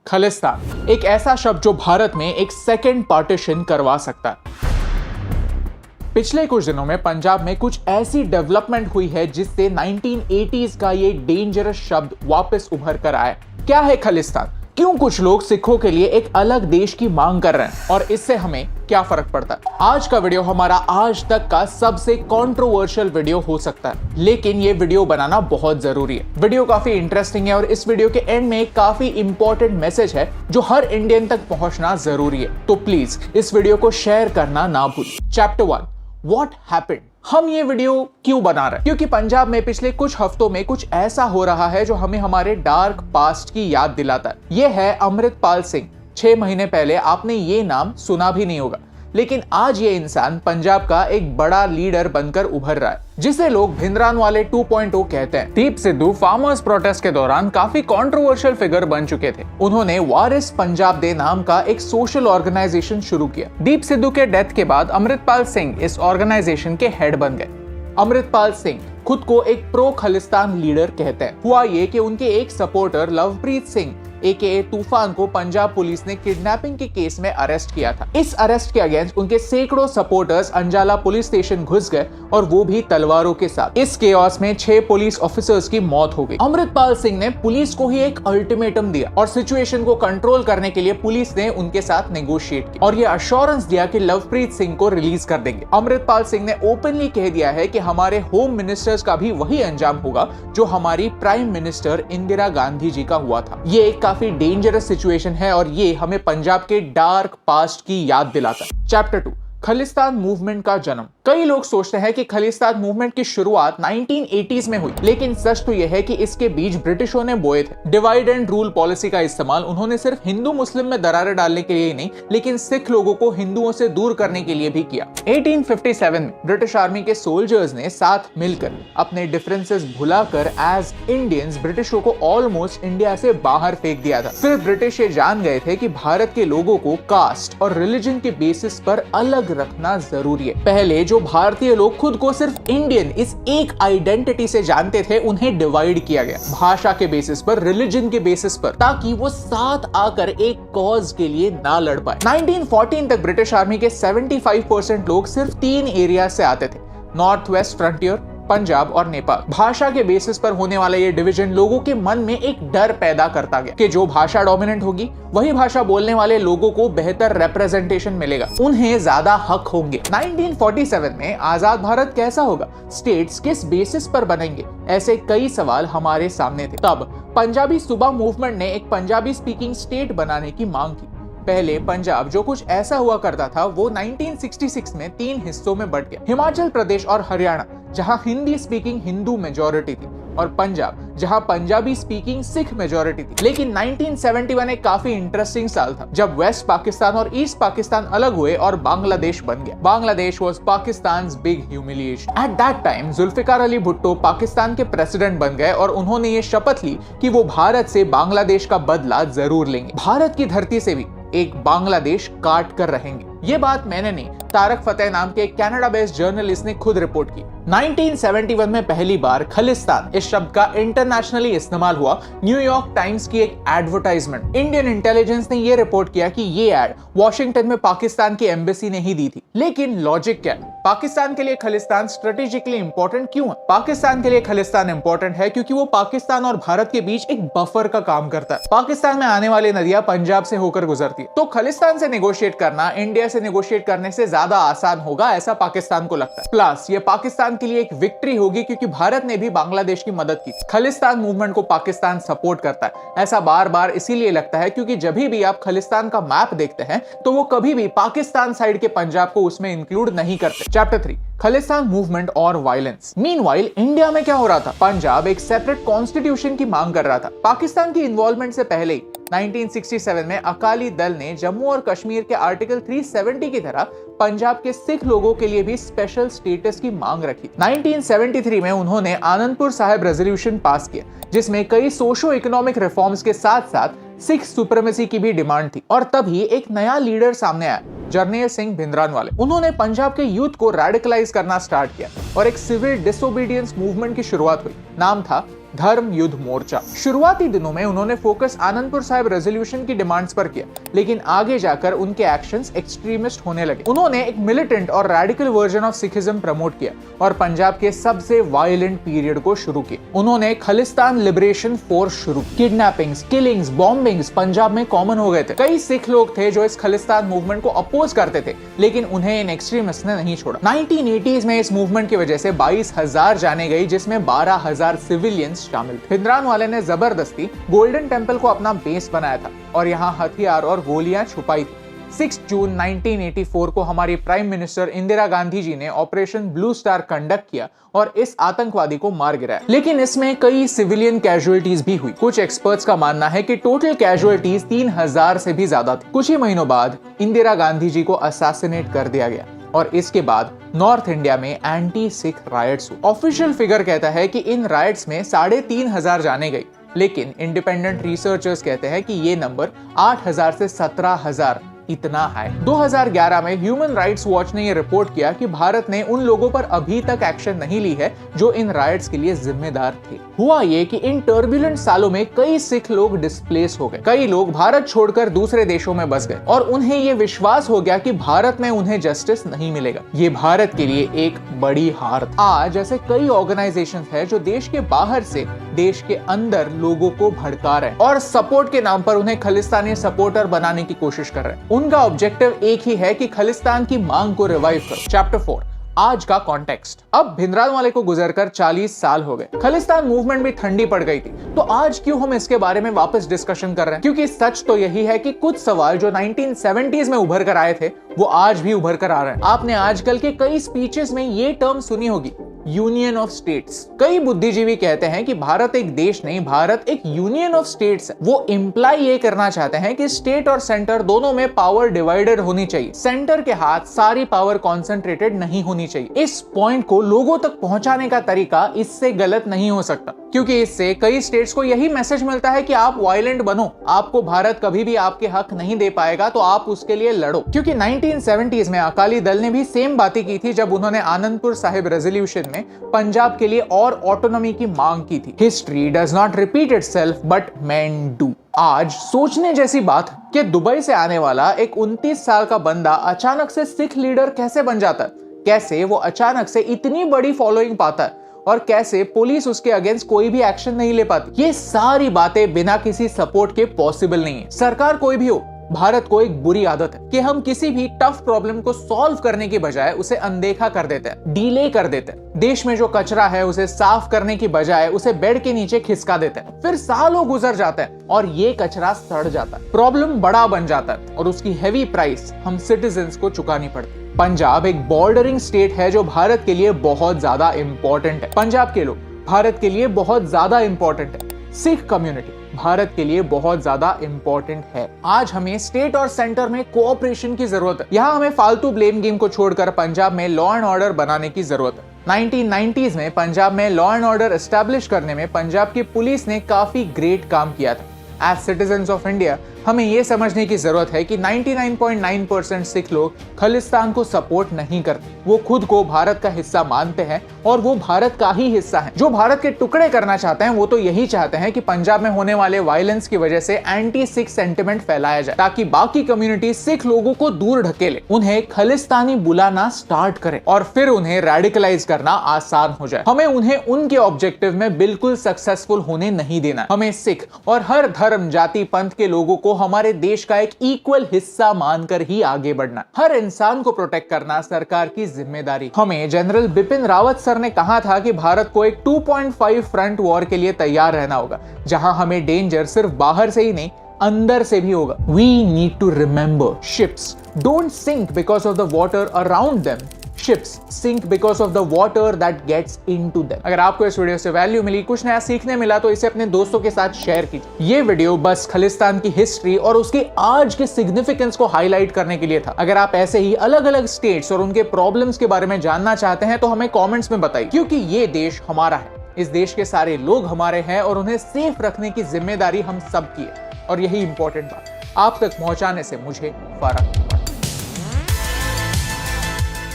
खालिस्तान एक ऐसा शब्द जो भारत में एक सेकंड पार्टीशन करवा सकता है। पिछले कुछ दिनों में पंजाब में कुछ ऐसी डेवलपमेंट हुई है जिससे 1980s का ये डेंजरस शब्द वापस उभर कर आया। क्या है खालिस्तान? क्यों कुछ लोग सिखों के लिए एक अलग देश की मांग कर रहे हैं और इससे हमें क्या फर्क पड़ता है? आज का वीडियो हमारा आज तक का सबसे कंट्रोवर्शियल वीडियो हो सकता है, लेकिन ये वीडियो बनाना बहुत जरूरी है। वीडियो काफी इंटरेस्टिंग है और इस वीडियो के एंड में एक काफी इंपॉर्टेंट मैसेज है जो हर इंडियन तक पहुंचना जरूरी है। तो प्लीज इस वीडियो को शेयर करना ना भूलें। Chapter 1 what happened. हम ये वीडियो क्यों बना रहे हैं? क्योंकि पंजाब में पिछले कुछ हफ्तों में कुछ ऐसा हो रहा है जो हमें हमारे डार्क पास्ट की याद दिलाता है। ये है अमृतपाल सिंह। 6 महीने पहले आपने ये नाम सुना भी नहीं होगा, लेकिन आज ये इंसान पंजाब का एक बड़ा लीडर बनकर उभर रहा है, जिसे लोग भिंद्रानवाले 2.0 कहते हैं। दीप सिद्धू फार्मर्स प्रोटेस्ट के दौरान काफी कंट्रोवर्शियल फिगर बन चुके थे। उन्होंने वारिस पंजाब दे नाम का एक सोशल ऑर्गेनाइजेशन शुरू किया। दीप सिद्धू के डेथ के बाद अमृतपाल सिंह इस ऑर्गेनाइजेशन के हेड बन गए। अमृतपाल सिंह खुद को एक प्रो खालिस्तान लीडर कहते हैं। हुआ ये कि उनके एक सपोर्टर लवप्रीत सिंह AKA तूफान को पंजाब पुलिस ने किडनैपिंग के केस में अरेस्ट किया था। इस अरेस्ट के अगेंस्ट उनके सैकड़ों सपोर्टर्स अंजाला पुलिस स्टेशन घुस गए और वो भी तलवारों के साथ। इस केओस में 6 पुलिस ऑफिसर्स की मौत हो गई। अमृतपाल सिंह ने पुलिस को ही एक अल्टीमेटम दिया और सिचुएशन को कंट्रोल करने के लिए पुलिस ने उनके साथ नेगोशिएट किया और ये अश्योरेंस दिया कि लवप्रीत सिंह को रिलीज कर देंगे। अमृतपाल सिंह ने ओपनली कह दिया है कि हमारे होम मिनिस्टर्स का भी वही अंजाम होगा जो हमारी प्राइम मिनिस्टर इंदिरा गांधी जी का हुआ था। ये काफी डेंजरस सिचुएशन है और ये हमें पंजाब के डार्क पास्ट की याद दिलाता है। चैप्टर 2 खालिस्तान मूवमेंट का जन्म। कई लोग सोचते हैं कि खालिस्तान मूवमेंट की शुरुआत 1980s में हुई, लेकिन सच तो यह है कि इसके बीज ब्रिटिशों ने बोए थे। डिवाइड एंड रूल पॉलिसी का इस्तेमाल उन्होंने सिर्फ हिंदू मुस्लिम में दरारें डालने के लिए ही नहीं, लेकिन सिख लोगों को हिंदुओं से दूर करने के लिए भी किया। 1857 में ब्रिटिश आर्मी के सोल्जर्स ने साथ मिलकर अपने डिफरेंसेस भुलाकर एज इंडियंस ब्रिटिशों को ऑलमोस्ट इंडिया से बाहर फेंक दिया था। फिर ब्रिटिश ये जान गए थे कि भारत के लोगों को कास्ट और रिलीजन के बेसिस पर अलग रखना जरूरी है। पहले जो भारतीय लोग खुद को सिर्फ इंडियन इस एक आइडेंटिटी से जानते थे, उन्हें डिवाइड किया गया भाषा के बेसिस पर, रिलीजन के बेसिस पर, ताकि वो साथ आकर एक कॉज के लिए ना लड़ पाए। 1914 तक ब्रिटिश आर्मी के 75% लोग सिर्फ 3 एरिया से आते थे, नॉर्थ वेस्ट फ्रंटियर, पंजाब और नेपाल। भाषा के बेसिस पर होने वाला ये डिवीजन लोगों के मन में एक डर पैदा करता गया कि जो भाषा डोमिनेंट होगी वही भाषा बोलने वाले लोगों को बेहतर रिप्रेजेंटेशन मिलेगा, उन्हें ज्यादा हक होंगे। 1947 में आजाद भारत कैसा होगा, स्टेट्स किस बेसिस पर बनेंगे, ऐसे कई सवाल हमारे सामने थे। तब पंजाबी सूबा मूवमेंट ने एक पंजाबी स्पीकिंग स्टेट बनाने की मांग की। पहले पंजाब जो कुछ ऐसा हुआ करता था वो 1966 में 3 हिस्सों में बंट गया। हिमाचल प्रदेश और हरियाणा जहां हिंदी स्पीकिंग हिंदू मेजॉरिटी थी, और पंजाब जहां पंजाबी स्पीकिंग सिख मेजॉरिटी थी। लेकिन 1971 एक काफी इंटरेस्टिंग साल था जब वेस्ट पाकिस्तान और ईस्ट पाकिस्तान अलग हुए और बांग्लादेश बन गया। Bangladesh was Pakistan's big humiliation. At that time Zulfikar Ali Bhutto Pakistan के प्रेसिडेंट बन गए और उन्होंने ये शपथ ली कि वो भारत से बांग्लादेश का बदला जरूर लेंगे। भारत की धरती से भी एक बांग्लादेश काट कर रहेंगे। ये बात मैंने नहीं, तारक फतेह नाम के कनाडा बेस्ड जर्नलिस्ट ने खुद रिपोर्ट की। 1971 में पहली बार खालिस्तान इस शब्द का इंटरनेशनली इस्तेमाल हुआ। न्यूयॉर्क टाइम्स की एक एडवर्टाइजमेंट। इंडियन इंटेलिजेंस ने यह रिपोर्ट किया कि ये एड वॉशिंगटन में पाकिस्तान की एम्बेसी ने ही दी थी। लेकिन लॉजिक क्या है? पाकिस्तान के लिए खालिस्तान स्ट्रेटेजिकली इंपॉर्टेंट क्यों है? पाकिस्तान के लिए खालिस्तान इंपॉर्टेंट है क्योंकि वो पाकिस्तान और भारत के बीच एक बफर का काम करता है। पाकिस्तान में आने वाली नदियां पंजाब से होकर गुजरती है, तो खालिस्तान से नेगोशिएट करना इंडिया से नेगोशिएट करने से ज्यादा आसान होगा, ऐसा पाकिस्तान को लगता है। प्लस ये पाकिस्तान के लिए एक विक्ट्री होगी क्योंकि भारत ने भी बांग्लादेश की मदद की। खालिस्तान मूवमेंट को पाकिस्तान सपोर्ट करता है, ऐसा बार बार इसीलिए लगता है क्योंकि जब भी आप खालिस्तान का मैप देखते हैं तो वो कभी भी पाकिस्तान साइड के पंजाब को उसमें इंक्लूड नहीं करते। चैप्टर 3 खालिस्तान मूवमेंट और वायलेंस। मीनवाइल इंडिया में क्या हो रहा था? पंजाब एक सेपरेट कॉन्स्टिट्यूशन की मांग कर रहा था। पाकिस्तान की इन्वॉल्वमेंट से पहले ही 1967 में अकाली दल ने जम्मू और कश्मीर के आर्टिकल 370 की तरह पंजाब के सिख लोगों के लिए भी स्पेशल स्टेटस की मांग रखी। 1973 में उन्होंने आनंदपुर साहिब रेजोल्यूशन पास किया जिसमें कई सोशो इकोनॉमिक रिफॉर्म्स के साथ साथ सिख सुप्रीमेसी की भी डिमांड थी। और तभी एक नया लीडर सामने आया, जरनैल सिंह भिंद्रानवाले। उन्होंने पंजाब के यूथ को रेडिकलाइज करना स्टार्ट किया और एक सिविल डिसोबीडियंस मूवमेंट की शुरुआत हुई। नाम था धर्म युद्ध मोर्चा। शुरुआती दिनों में उन्होंने फोकस आनंदपुर साहिब रेजोल्यूशन की डिमांड्स पर किया, लेकिन आगे जाकर उनके एक्शंस एक्सट्रीमिस्ट होने लगे। उन्होंने एक मिलिटेंट और radical version of Sikhism promote किया और पंजाब के सबसे वायलेंट पीरियड को शुरू किया। उन्होंने खालिस्तान लिबरेशन फोर्स शुरू की। किडनैपिंग्स, किलिंग्स, बॉम्बिंग्स पंजाब में कॉमन हो गए थे। कई सिख लोग थे जो इस खालिस्तान मूवमेंट को अपोज करते थे, लेकिन उन्हें इन एक्सट्रीमिस्ट ने नहीं छोड़ा। 1980s में इस मूवमेंट की वजह से 22,000 जाने गई, जिसमें 12,000 सिविलियंस शामिल थे। भिंद्रानवाले ने जबरदस्ती गोल्डन टेंपल को अपना बेस बनाया था और यहाँ हथियार और गोलियां छुपाई थी। 6 जून 1984 को हमारी प्राइम मिनिस्टर इंदिरा गांधी जी ने ऑपरेशन ब्लू स्टार कंडक्ट किया और इस आतंकवादी को मार गिराया, लेकिन इसमें कई सिविलियन कैजुअलिटीज भी हुई। कुछ एक्सपर्ट्स का मानना है कि टोटल कैजुअलिटीज 3,000 से भी ज्यादा थी। कुछ ही महीनों बाद इंदिरा गांधी जी को असैसिनेट कर दिया गया और इसके बाद नॉर्थ इंडिया में एंटी सिख राइट्स हुए। ऑफिशियल फिगर कहता है कि इन राइट्स में 3,500 जाने गई, लेकिन इंडिपेंडेंट रिसर्चर्स कहते हैं कि ये नंबर 8,000 से 17,000 इतना है। 2011 में ह्यूमन राइट्स वॉच ने यह रिपोर्ट किया कि भारत ने उन लोगों पर अभी तक एक्शन नहीं ली है जो इन राइट्स के लिए जिम्मेदार थे। हुआ ये कि इन टर्बुलेंट सालों में कई सिख लोग डिस्प्लेस हो गए। कई लोग भारत छोड़कर दूसरे देशों में बस गए और उन्हें ये विश्वास हो गया कि भारत में उन्हें जस्टिस नहीं मिलेगा। ये भारत के लिए एक बड़ी हार थी। आज ऐसे कई ऑर्गेनाइजेशंस हैं जो देश के बाहर से देश के अंदर लोगों को भड़का रहे हैं और सपोर्ट के नाम पर उन्हें खालिस्तानी सपोर्टर बनाने की कोशिश कर रहे हैं। उनका ऑब्जेक्टिव एक ही है कि खालिस्तान की मांग को रिवाइव करो। चैप्टर 4, आज का कॉन्टेक्स्ट। अब भिंद्रानवाले को गुजरकर 40 साल हो गए। खालिस्तान मूवमेंट भी ठंडी पड़ गई थी, तो आज क्यों हम इसके बारे में वापस डिस्कशन कर रहे हैं? क्योंकि सच तो यही है कि कुछ सवाल जो 1970s में उभर कर आए थे वो आज भी उभर कर आ रहे हैं। आपने आजकल के कई स्पीचेस में ये टर्म सुनी होगी, यूनियन ऑफ स्टेट्स। कई बुद्धिजीवी कहते हैं कि भारत एक देश नहीं, भारत एक यूनियन ऑफ स्टेट्स है। वो इंप्लाई ये करना चाहते हैं कि स्टेट और सेंटर दोनों में पावर डिवाइडेड होनी चाहिए। सेंटर के हाथ सारी पावर कॉन्सेंट्रेटेड नहीं होनी चाहिए। इस पॉइंट को लोगों तक पहुंचाने का तरीका इससे गलत नहीं हो सकता, क्योंकि इससे कई स्टेट्स को यही मैसेज मिलता है कि आप वायलेंट बनो, आपको भारत कभी भी आपके हक नहीं दे पाएगा, तो आप उसके लिए लड़ो। क्योंकि 1970s में अकाली दल ने भी सेम बातें की थी जब उन्होंने आनंदपुर साहिब रेजोल्यूशन में पंजाब के लिए और ऑटोनॉमी की मांग की थी। History does not repeat itself but main do. आज सोचने जैसी बात कि दुबई से आने वाला एक 29 साल का बंदा अचानक से सिख लीडर कैसे बन जाता है, कैसे वो अचानक से इतनी बड़ी फॉलोइंग पाता है और कैसे पुलिस उसके अगेंस्ट कोई भी एक्शन नहीं ले पाती। ये सारी बातें बिना किसी सपोर्ट के पॉसिबल नहीं है। सरकार कोई भी हो, भारत को एक बुरी आदत है कि हम किसी भी टफ प्रॉब्लम को सॉल्व करने की बजाय उसे अनदेखा कर देते हैं, डिले कर देते हैं। देश में जो कचरा है उसे साफ करने की बजाय उसे बेड के नीचे खिसका देते हैं। फिर सालों गुजर जाते हैं और ये कचरा सड़ जाता है, प्रॉब्लम बड़ा बन जाता है और उसकी हैवी प्राइस हम सिटीजन्स को चुकानी पड़ती है। पंजाब एक बॉर्डरिंग स्टेट है जो भारत के लिए बहुत ज्यादा इंपॉर्टेंट है। पंजाब के लोग भारत के लिए बहुत ज्यादा इंपॉर्टेंट है। सिख कम्युनिटी भारत के लिए बहुत ज्यादा इंपॉर्टेंट है। आज हमें स्टेट और सेंटर में कोऑपरेशन की जरूरत है। यहाँ हमें फालतू ब्लेम गेम को छोड़कर पंजाब में लॉ एंड ऑर्डर बनाने की जरूरत है। 1990s में पंजाब में लॉ एंड ऑर्डर एस्टैब्लिश करने में पंजाब की पुलिस ने काफी ग्रेट काम किया था। एज सिटीजन्स ऑफ इंडिया हमें यह समझने की जरूरत है कि 99.9% सिख लोग खालिस्तान को सपोर्ट नहीं करते। वो खुद को भारत का हिस्सा मानते हैं और वो भारत का ही हिस्सा है। जो भारत के टुकड़े करना चाहते हैं वो तो यही चाहते हैं कि पंजाब में होने वाले वायलेंस की वजह से एंटी सिख सेंटिमेंट फैलाया जाए, ताकि बाकी कम्युनिटी सिख लोगों को दूर ढकेले, उन्हें खालिस्तानी बुलाना स्टार्ट करे और फिर उन्हें रेडिकलाइज करना आसान हो जाए। हमें उन्हें उनके ऑब्जेक्टिव में बिल्कुल सक्सेसफुल होने नहीं देना। हमें सिख और हर धर्म, जाति, पंथ के लोगों को हमारे देश का एक इक्वल हिस्सा मानकर ही आगे बढ़ना। हर इंसान को प्रोटेक्ट करना सरकार की जिम्मेदारी। हमें जनरल बिपिन रावत सर ने कहा था कि भारत को एक 2.5 फ्रंट वॉर के लिए तैयार रहना होगा, जहां हमें डेंजर सिर्फ बाहर से ही नहीं अंदर से भी होगा। We need to remember, ships don't sink because of the water around them. Ships sink because of the water that gets into them. अगर आपको इस वीडियो से वैल्यू मिली, कुछ नया सीखने मिला, तो इसे अपने दोस्तों के साथ शेयर कीजिए। ये वीडियो बस खालिस्तान की हिस्ट्री और उसके आज के सिग्निफिकेंस को हाईलाइट करने के लिए था। अगर आप ऐसे ही अलग अलग स्टेट्स और उनके प्रॉब्लम्स के बारे में जानना चाहते हैं तो हमें कॉमेंट्स में बताइए, क्योंकि ये देश हमारा है, इस देश के सारे लोग हमारे हैं और उन्हें सेफ रखने की जिम्मेदारी हम सब की है। और यही इंपॉर्टेंट बात आप तक पहुंचाने से मुझे फर्क।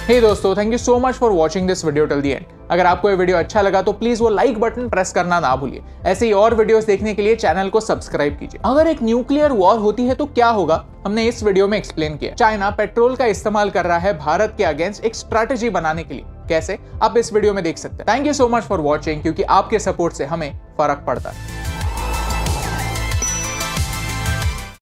Hey दोस्तों, thank you so much for watching this video till the end. अगर आपको ये वीडियो अच्छा लगा तो प्लीज वो लाइक बटन प्रेस करना ना भूलिए। ऐसे ही और वीडियोस देखने के लिए चैनल को सब्सक्राइब कीजिए। अगर एक न्यूक्लियर वॉर होती है तो क्या होगा, हमने इस वीडियो में एक्सप्लेन किया। चाइना पेट्रोल का इस्तेमाल कर रहा है भारत के अगेंस्ट एक स्ट्रैटेजी बनाने के लिए। कैसे, आप इस वीडियो में देख सकते हैं। Thank you so much for watching, क्योंकि आपके सपोर्ट से हमें फर्क पड़ता है।